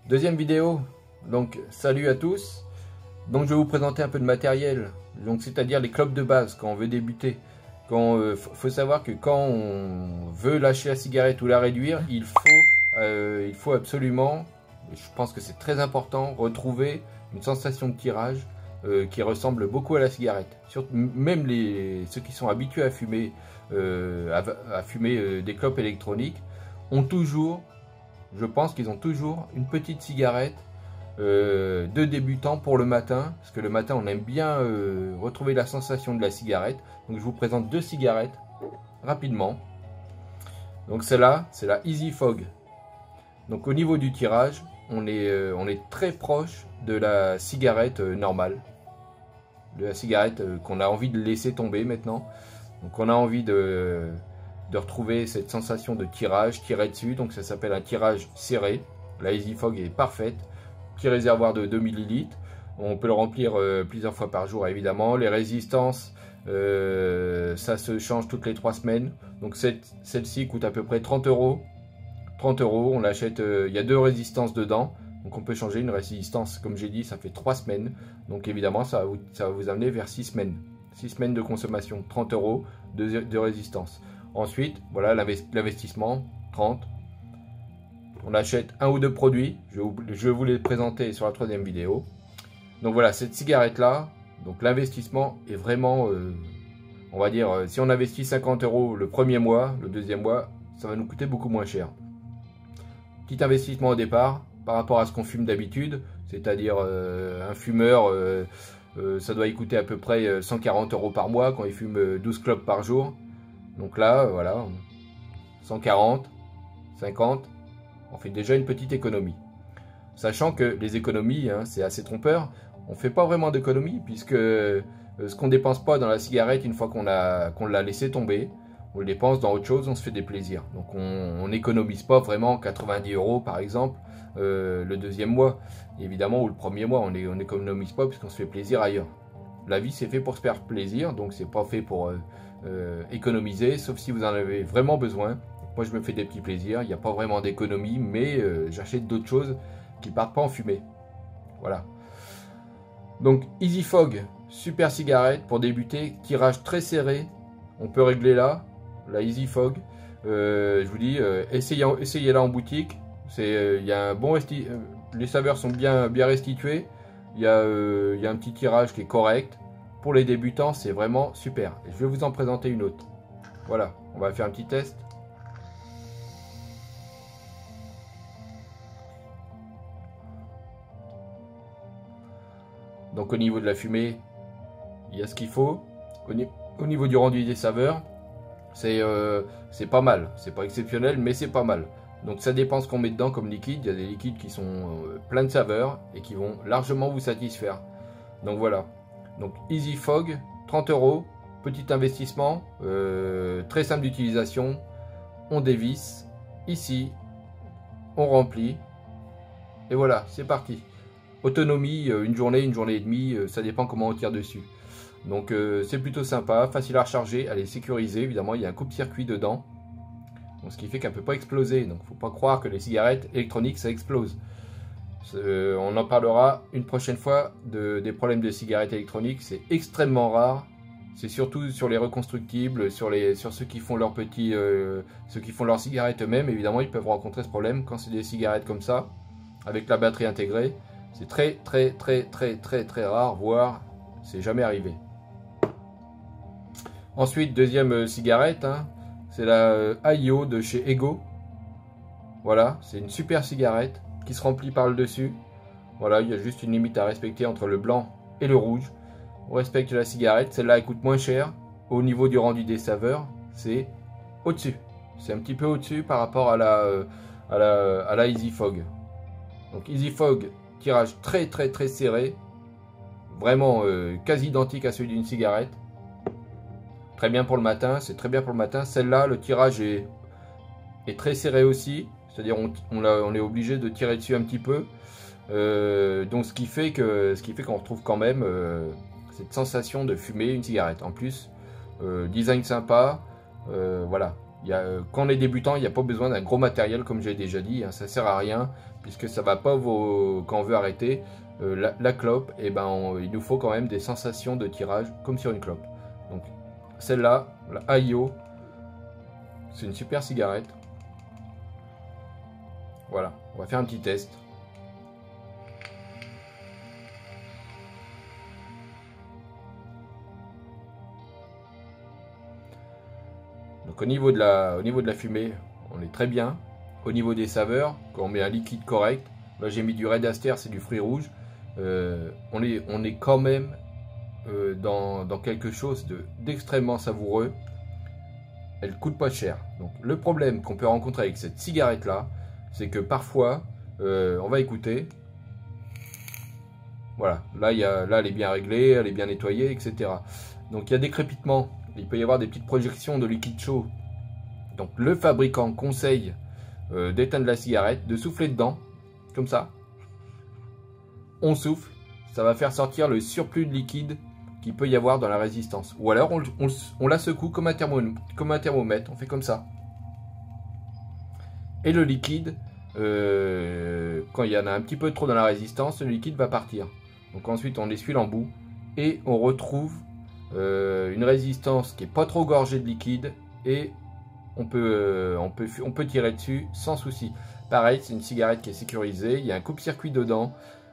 Deuxième vidéo, donc salut à tous. Donc je vais vous présenter un peu de matériel, donc c'est-à-dire les clopes de base quand on veut débuter. Faut savoir que quand on veut lâcher la cigarette ou la réduire, il faut absolument, je pense que c'est très important, retrouver une sensation de tirage qui ressemble beaucoup à la cigarette. Même ceux qui sont habitués à fumer, des clopes électroniques ont toujours, je pense qu'ils ont toujours une petite cigarette de débutant pour le matin, parce que le matin on aime bien retrouver la sensation de la cigarette. Donc je vous présente deux cigarettes rapidement. Donc celle-là, c'est la Easy Fog. Donc au niveau du tirage, on est très proche de la cigarette normale, de la cigarette qu'on a envie de laisser tomber maintenant. Donc on a envie de retrouver cette sensation de tirage, tirer dessus. Donc ça s'appelle un tirage serré. La Easy Fog est parfaite. Petit réservoir de 2 ml. On peut le remplir plusieurs fois par jour évidemment. Les résistances, ça se change toutes les 3 semaines. Donc celle-ci coûte à peu près 30 euros. 30 euros, on l'achète, il y a 2 résistances dedans. Donc on peut changer une résistance, comme j'ai dit, ça fait 3 semaines. Donc évidemment, ça va vous amener vers 6 semaines. 6 semaines de consommation, 30 euros de résistance. Ensuite, voilà l'investissement, 30. On achète un ou deux produits, je vais vous les présenter sur la troisième vidéo. Donc voilà, cette cigarette là, donc l'investissement est vraiment, on va dire, si on investit 50 euros le premier mois, le deuxième mois, ça va nous coûter beaucoup moins cher. Petit investissement au départ, par rapport à ce qu'on fume d'habitude, c'est-à-dire un fumeur, ça doit y coûter à peu près 140 euros par mois quand il fume 12 clopes par jour. Donc là, voilà, 140, 50, on fait déjà une petite économie. Sachant que les économies, hein, c'est assez trompeur, on ne fait pas vraiment d'économie puisque ce qu'on ne dépense pas dans la cigarette une fois qu'on l'a laissé tomber, on le dépense dans autre chose, on se fait des plaisirs. Donc on n'économise pas vraiment 90 euros par exemple le deuxième mois. Évidemment, ou le premier mois, on n'économise pas puisqu'on se fait plaisir ailleurs. La vie c'est fait pour se faire plaisir, donc c'est pas fait pour économiser, sauf si vous en avez vraiment besoin. Moi je me fais des petits plaisirs, il n'y a pas vraiment d'économie, mais j'achète d'autres choses qui ne partent pas en fumée. Voilà. Donc Easy Fog, super cigarette pour débuter, tirage très serré, on peut régler là, la Easy Fog. Je vous dis, essayez-la en boutique. Il y a un bon les saveurs sont bien restituées. Il y a un petit tirage qui est correct. Pour les débutants, c'est vraiment super. Et je vais vous en présenter une autre. Voilà, on va faire un petit test. Donc au niveau de la fumée, il y a ce qu'il faut. Au niveau du rendu des saveurs, c'est pas mal. C'est pas exceptionnel, mais c'est pas mal. Donc ça dépend ce qu'on met dedans comme liquide. Il y a des liquides qui sont pleins de saveurs et qui vont largement vous satisfaire. Donc voilà. Donc Easy Fog, 30 euros, petit investissement, très simple d'utilisation. On dévisse, ici, on remplit, et voilà, c'est parti. Autonomie, une journée et demie, ça dépend comment on tire dessus. Donc c'est plutôt sympa, facile à recharger, elle est sécurisée, évidemment, il y a un coupe-circuit dedans. Donc, ce qui fait qu'elle ne peut pas exploser, donc il ne faut pas croire que les cigarettes électroniques ça explose. On en parlera une prochaine fois des problèmes de cigarettes électroniques, c'est extrêmement rare. C'est surtout sur les reconstructibles, sur ceux qui font ceux qui font leurs cigarettes eux-mêmes. Évidemment, ils peuvent rencontrer ce problème quand c'est des cigarettes comme ça, avec la batterie intégrée. C'est très rare, voire c'est jamais arrivé. Ensuite, deuxième cigarette, hein, c'est la AIO de chez Ego. Voilà, c'est une super cigarette qui se remplit par le dessus. Voilà, il y a juste une limite à respecter entre le blanc et le rouge. On respecte la cigarette, celle-là elle coûte moins cher. Au niveau du rendu des saveurs, c'est au-dessus. C'est un petit peu au-dessus par rapport à la Easy Fog. Donc Easy Fog, tirage très serré. Vraiment quasi identique à celui d'une cigarette. Très bien pour le matin, c'est très bien pour le matin. Celle-là, le tirage est très serré aussi. C'est-à-dire on est obligé de tirer dessus un petit peu. Donc ce qui fait qu'on retrouve quand même cette sensation de fumer une cigarette. En plus, design sympa, voilà. Quand on est débutant, il n'y a pas besoin d'un gros matériel, comme j'ai déjà dit. Hein, ça ne sert à rien, puisque ça va pas quand on veut arrêter la clope. Et ben, il nous faut quand même des sensations de tirage, comme sur une clope. Donc, celle-là, la Aio, c'est une super cigarette. Voilà, on va faire un petit test. Donc au niveau de la fumée, on est très bien. Au niveau des saveurs, quand on met un liquide correct, là j'ai mis du Red Aster, c'est du fruit rouge. On est quand même dans quelque chose d'extrêmement savoureux. Elle coûte pas cher. Donc le problème qu'on peut rencontrer avec cette cigarette là, c'est que parfois, on va écouter. Voilà, là elle est bien réglée, elle est bien nettoyée, etc. Donc il y a des crépitements. Il peut y avoir des petites projections de liquide chaud. Donc le fabricant conseille d'éteindre la cigarette, de souffler dedans, comme ça. On souffle, ça va faire sortir le surplus de liquide qu'il peut y avoir dans la résistance. Ou alors on la secoue comme un thermomètre, on fait comme ça. Et le liquide, quand il y en a un petit peu trop dans la résistance, le liquide va partir. Donc ensuite on essuie l'embout et on retrouve une résistance qui est pas trop gorgée de liquide et on peut tirer dessus sans souci. Pareil, c'est une cigarette qui est sécurisée, il y a un coupe-circuit dedans.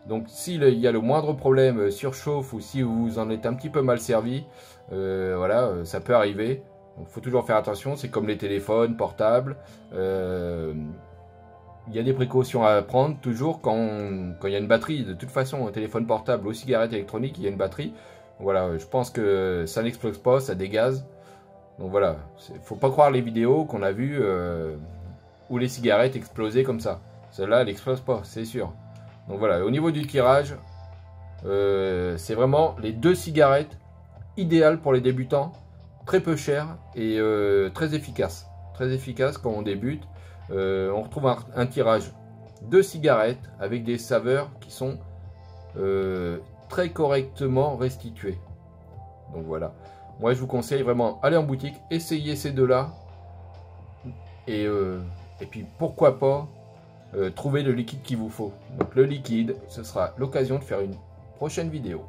Donc s'il y a le moindre problème surchauffe ou si vous en êtes un petit peu mal servi, voilà, ça peut arriver. Donc il faut toujours faire attention, c'est comme les téléphones portables. Il y a des précautions à prendre toujours quand il y a une batterie. De toute façon, un téléphone portable ou cigarette électronique, il y a une batterie. Voilà, je pense que ça n'explose pas, ça dégaze. Donc voilà, faut pas croire les vidéos qu'on a vues où les cigarettes explosaient comme ça. Celle-là, elle n'explose pas, c'est sûr. Donc voilà, au niveau du tirage, c'est vraiment les deux cigarettes idéales pour les débutants, très peu chères et très efficaces. Très efficaces quand on débute. On retrouve un tirage de cigarettes avec des saveurs qui sont très correctement restituées. Donc voilà, moi je vous conseille vraiment, allez en boutique, essayez ces deux-là et puis pourquoi pas trouver le liquide qu'il vous faut. Donc le liquide, ce sera l'occasion de faire une prochaine vidéo.